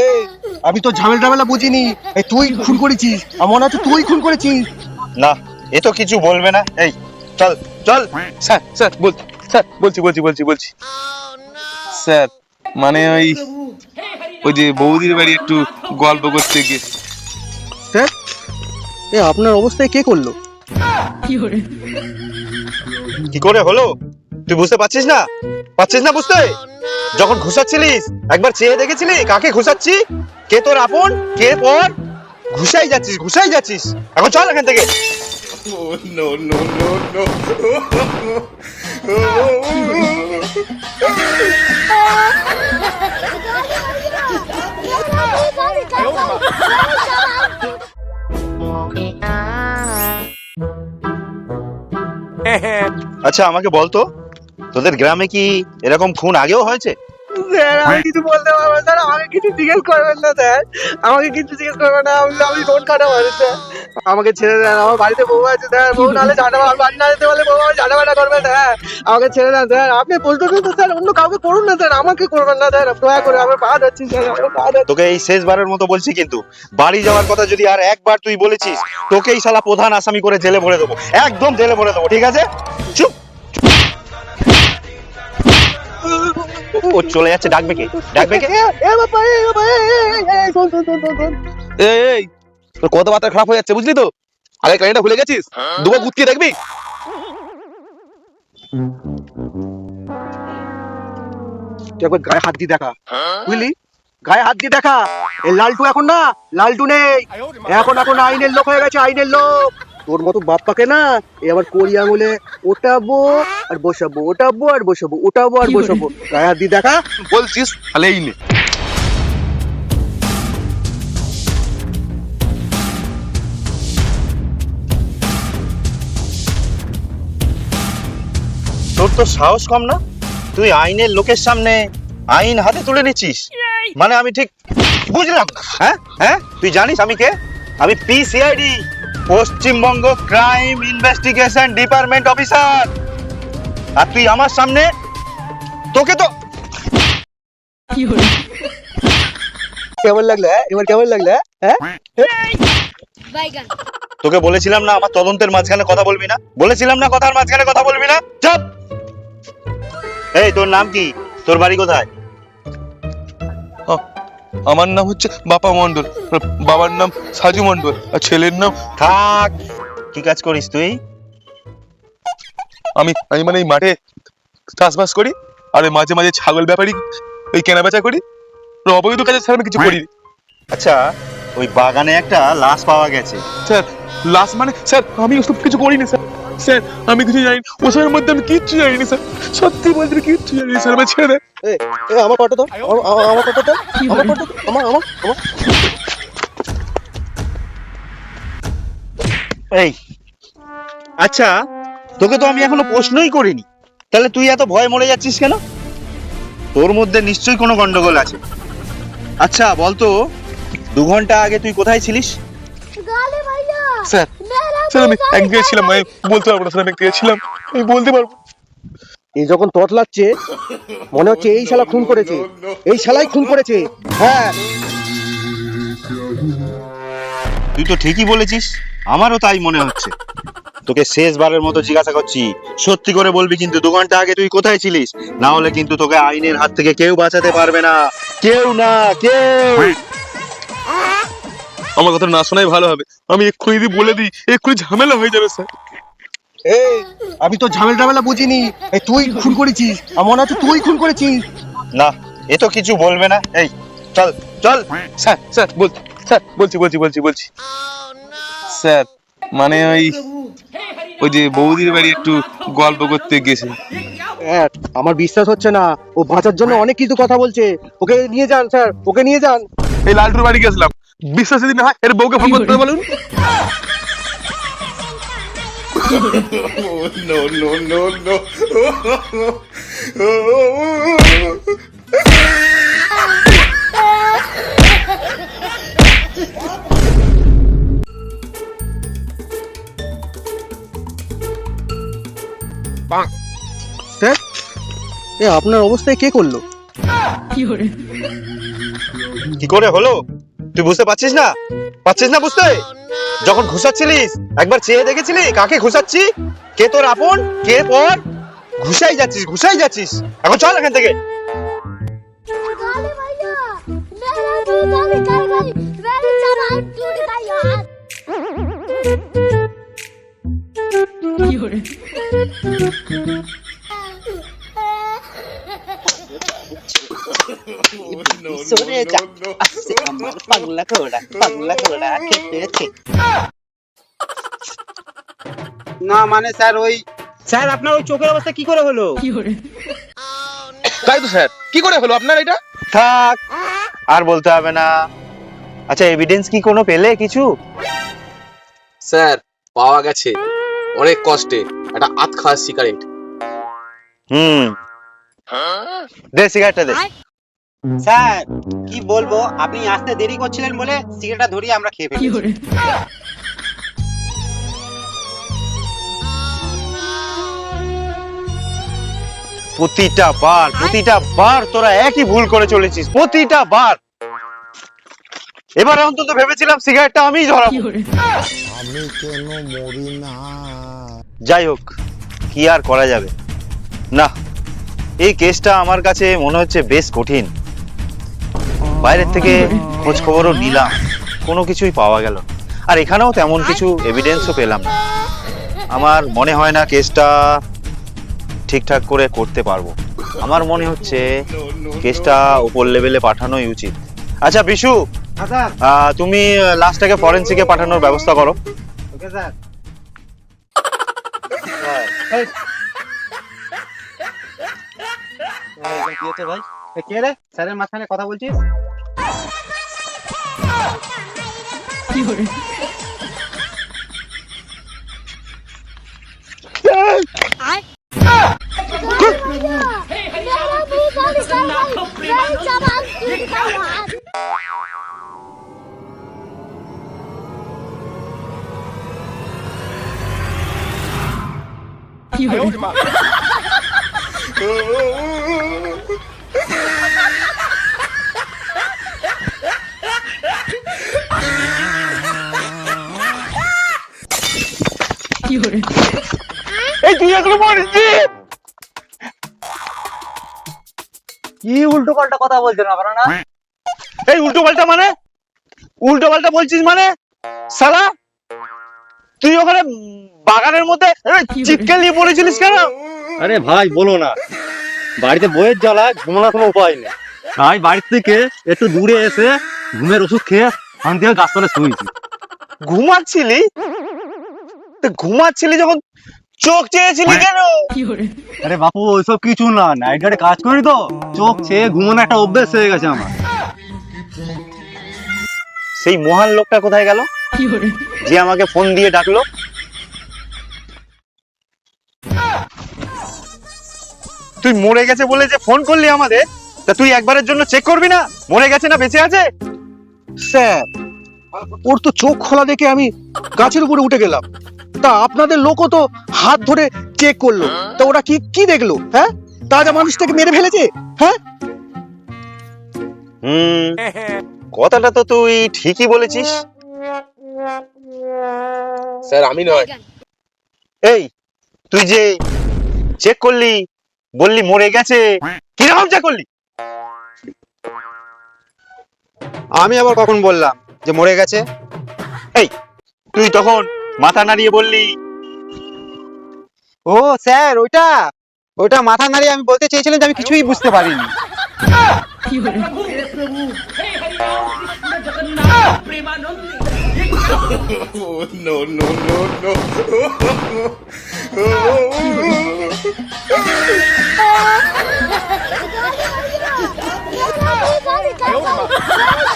এই আমি তো ঝামেলা বুঝিনি। এই তুই খুন করেছিস, আমার মনে হচ্ছে তুই খুন করেছিস। না, এ তো কিছু বলবে না। এই চল চল। স্যার স্যার বলছি স্যার, মানে ওই ওই যে বৌদির বাড়ি একটু গল্প করতে গিয়েছি। স্যার, এ আপনার অবস্থায় কে করলো? কি করে হলো তুই বুঝতে পারছিস না? বুঝতে? যখন ঘুষাচ্ছিলিস একবার চেয়ে দেখেছিলি কাকে ঘুষাচ্ছি? কে তোর আপন, কে পর? ঘুষাই যাচ্ছিস। এখন চল এখান থেকে। আচ্ছা আমাকে বলতো, তোদের গ্রামে কি এরকম খুন আগেও হয়েছে? স্যার আমি কিছু বলতে পারবো না, স্যার আমাকে কিছু জিজ্ঞেস করবেন না, স্যার আমাকে কিছু জিজ্ঞেস করবেন না। আমি কোন কাটা মানুষ স্যার, আমাকে ছেড়ে দেন। আমার বাড়িতে বউ আছে স্যার, বউ নাহলে ঝাঁটা বাড়ি না যেতে বলে বউ আমার ঝাঁটা করবে স্যার। আমাকে ছেড়ে দেন স্যার, আপনি প্রশ্ন করতে স্যার অন্য কাউকে করুন না স্যার, আমাকে করবেন না স্যার, দয়া করে আমার পা যাচ্ছি স্যার, আমার পা যাচ্ছি। তোকে এই শেষবারের মতো বলছি, কিন্তু বাড়ি যাওয়ার কথা যদি আর একবার তুই বলেছিস, তোকেই শালা প্রধান আসামি করে জেলে ভরে দেবো, একদম জেলে ভরে দেবো, ঠিক আছে? চুপ। ও চলে যাচ্ছে, ডাকবে কে? এই তোর কথাবার্তা খারাপ হয়ে যাচ্ছে, বুঝলি তো? আগে কাহিনীটা ভুলে গেছিস? দুবার গুতিয়ে দেখবি। তুই একবার গায়ে হাত দিয়ে দেখা, বুঝলি? গায়ে হাত দিয়ে দেখা। এই লালটু এখন না, লালটু নেই এখন, এখন আইনের লোক হয়ে গেছে, আইনের লোক। তোর মতো বাপ্পাকে না এই আবার কড়ি আঙুলে ওঠাবো আর বসাবো, ওঠাবো আর বসাবো, ওঠাবো আর বসাবো। গায়ে হাত দিয়ে দেখা। বলছিস তাহলে এই নে। তোর তো সাহস কম না? তুই আইনের লোকের সামনে আইন হাতে তুলে নিচ্ছিস, মানে আমি ঠিক বুঝলাম না। হ্যাঁ তুই জানিস আমি কে? আমি PCID, Paschimbanga crime investigation department officer. আর তুই আমার সামনে, তোকে তো কেমন লাগলো? এবার কেমন লাগলো? হ্যাঁ তোকে বলেছিলাম না আমার তদন্তের মাঝখানে কথা বলবি না? বলেছিলাম না কথার মাঝখানে কথা বলবি না? চুপ। এই তোর নাম কি? তোর বাড়ি কোথায়? আমার নাম হচ্ছে বাপা মন্ডল, বাবার নাম সাজু মন্ডল, আর ছেলের নাম থাক। কি কাজ করিস তুই? আমি আমি মানে এই মাঠে চাষবাস করি, আর মাঝে মাঝে ছাগল ব্যাপারী ওই কেনা বেচা করি। অবৈধ কাজে স্যার আমি কিছু করি। আচ্ছা, ওই বাগানে একটা লাশ পাওয়া গেছে। স্যার লাস্ট মানে স্যার আমি ওসব কিছু করিনি স্যার। স্যার আমি কিছু জানি, ওসবের মধ্যে আমি কিচ্ছু জানিনি স্যার, সত্যি বলছি কিচ্ছু জানিনি স্যার, আমার ছেড়ে দেন। আমার ফটো তো, আমার ফটো তো, আমার ফটো, আমার আমার আমার। এই আচ্ছা, তোকে তো আমি এখনো প্রশ্নই করিনি, তাহলে তুই এত ভয় মরে যাচ্ছিস কেন? তোর মধ্যে নিশ্চয়ই কোনো গন্ডগোল আছে। আচ্ছা বলতো, 2 ঘন্টা আগে তুই কোথায় ছিলিস? স্যার স্যার আমি একদিকে ছিলাম, আমি বলতে পারবো না স্যার, আমি একদিকে ছিলাম, আমি বলতে পারবো। এই যখন তটলাচ্ছে মনে হচ্ছে এই শালা খুন করেছে, এই শালাই খুন করেছে। হ্যাঁ তুই তো ঠিকই বলেছিস, আমারও তাই মনে হচ্ছে। তোকে শেষবারের মতো জিজ্ঞাসা করছি, সত্যি করে বলবি কিন্তু 2 ঘন্টা আগে তুই কোথায় ছিলিস? না হলে কিন্তু তোকে আইনের হাত থেকে কেউ বাঁচাতে পারবে না, কেউ না কেউ। আমার কথা না শোনাই ভালো হবে, আমি এক্ষুনি যদি বলে দিই এক্ষুনি ঝামেলা হয়ে যাবে স্যার। এই আমি তো ঝামেলা বুঝিনি। এই তুই খুন করেছিস, আমার মনে হচ্ছে তুই খুন করেছিস। না, এ তো কিছু বলবে না। এই চল চল। স্যার স্যার বলছি স্যার, মানে ওই যে বৌদির বাড়ি একটু গল্প করতে গেছে। হ্যাঁ আমার বিশ্বাস হচ্ছে না, ও বাঁচার জন্য অনেক কিছু কথা বলছে। ওকে নিয়ে যান স্যার, ওকে নিয়ে যান। এই লালটুর বাড়ি গেছিলাম, বিশ্বাস যদি না হয় এর বউকে ফোন করতে বলুন। স্যার, এ আপনার অবস্থায় কে করলো? কি করে হলো তুই বুঝতে পারছিস না বুঝতে? যখন ঘুষাচ্ছিলিস একবার চেয়ে দেখেছিলি কাকে ঘুষাচ্ছি, কে তোর আপন কে পর? ঘুষাই যাচ্ছিস। এখন চল এখান থেকে। गाली भैया मेरा जूता निकल गई मेरी चलान टूट गई यार সরে যা আসছে আমার পাগলা ঘোড়া খেতেছে। না মানে স্যার ওই স্যার আপনার ওই চোখের অবস্থা কি করে হলো? তাই তো স্যার, কি করে হলো আপনার এটা? থাক আর বলতে হবে না। আচ্ছা এভিডেন্স কি কোনো পেলে কিছু? স্যার পাওয়া গেছে অনেক কষ্টে একটা আধ খাওয়া সিগারেট। দে সিগারেটটা দে। স্যার কি বলবো, আপনি আসতে দেরি করছিলেন বলে সিগারেটটা ধরিয়ে আমরা খেয়ে ফেলেছি। প্রতিটা বার তোরা একই ভুল করে চলেছিস, প্রতিটা বার। এবার অন্তত ভেবেছিলাম সিগারেটটা আমিই ধরাবো। আমি কেন মরি না? যাই হোক, কি আর করা যাবে। না, এই কেসটা আমার কাছে মনে হচ্ছে বেশ কঠিন। বাইরের থেকে খোঁজ খবরও নিলাম, কোনো কিছুই পাওয়া গেল, আর এখানেও তেমন কিছু এভিডেন্সও পেলাম না। আমার মনে হয় না কেসটা ঠিকঠাক করে করতে পারবো। আমার মনে হচ্ছে কেসটা উপর লেভেলে পাঠানোই উচিত। আচ্ছা বিশু, তুমি লাস্টটাকে ফরেন্সিকে পাঠানোর ব্যবস্থা করো। Okay sir. ভাই কে রে স্যারের মাঝখানে কথা বলছিস? मेरा जूता निकल गई मेरी चलान टूट गई यार এই তুই এগুলো মরেছিস? কি উল্টো পাল্টা কথা বলছেন আপনারা? এই উল্টো পাল্টা বলছিস মানে? শালা তুই ওখানে বাগানের মধ্যে চিৎকার নিয়ে পড়েছিলিস কেন? আরে ভাই বলো না, বাড়িতে বইয়ের জ্বালা ঘুমানোর কোনো উপায় নেই, তাই বাড়ি থেকে একটু দূরে এসে ঘুমের ওষুধ খেয়ে শান্তি হয়ে গাছতলায় শুয়েছি। ঘুমাচ্ছিলি যখন চোখ চেয়েছিলি কেন? আরে বাপু ওইসব কিছু না, নাইট গার্ডে কাজ করি তো চোখ চেয়ে ঘুমানো একটা অভ্যেস হয়ে গেছে আমার। সেই মহান লোকটা কোথায় গেল যে আমাকে ফোন দিয়ে ডাকলো? তুই মরে গেছে বলে যে ফোন করলি আমাদের, তা তুই একবারের জন্য চেক করবি না মরে গেছে না বেঁচে আছে? স্যার ওর তো চোখ খোলা দেখে আমি গাছের উপরে উঠে গেলাম, তা আপনাদের লোকও তো হাত ধরে চেক করলো, তা ওরা কি কি দেখলো? হ্যাঁ, তাজা মানুষটাকে মেরে ফেলেছে। হ্যাঁ কথাটা তো তুই ঠিকই বলেছিস। স্যার আমি নয়। এই তুই যে চেক করলি, বললি মরে গেছে, কিরকম চেক করলি? আমি আবার কখন বললাম যে মরে গেছে? এই তুই তখন মাথা নাড়িয়ে বললি। ও স্যার ওইটা মাথা নাড়িয়ে আমি বলতে চেয়েছিলাম যে আমি কিছুই বুঝতে পারিনি। मेरा जूता निकल गई मेरी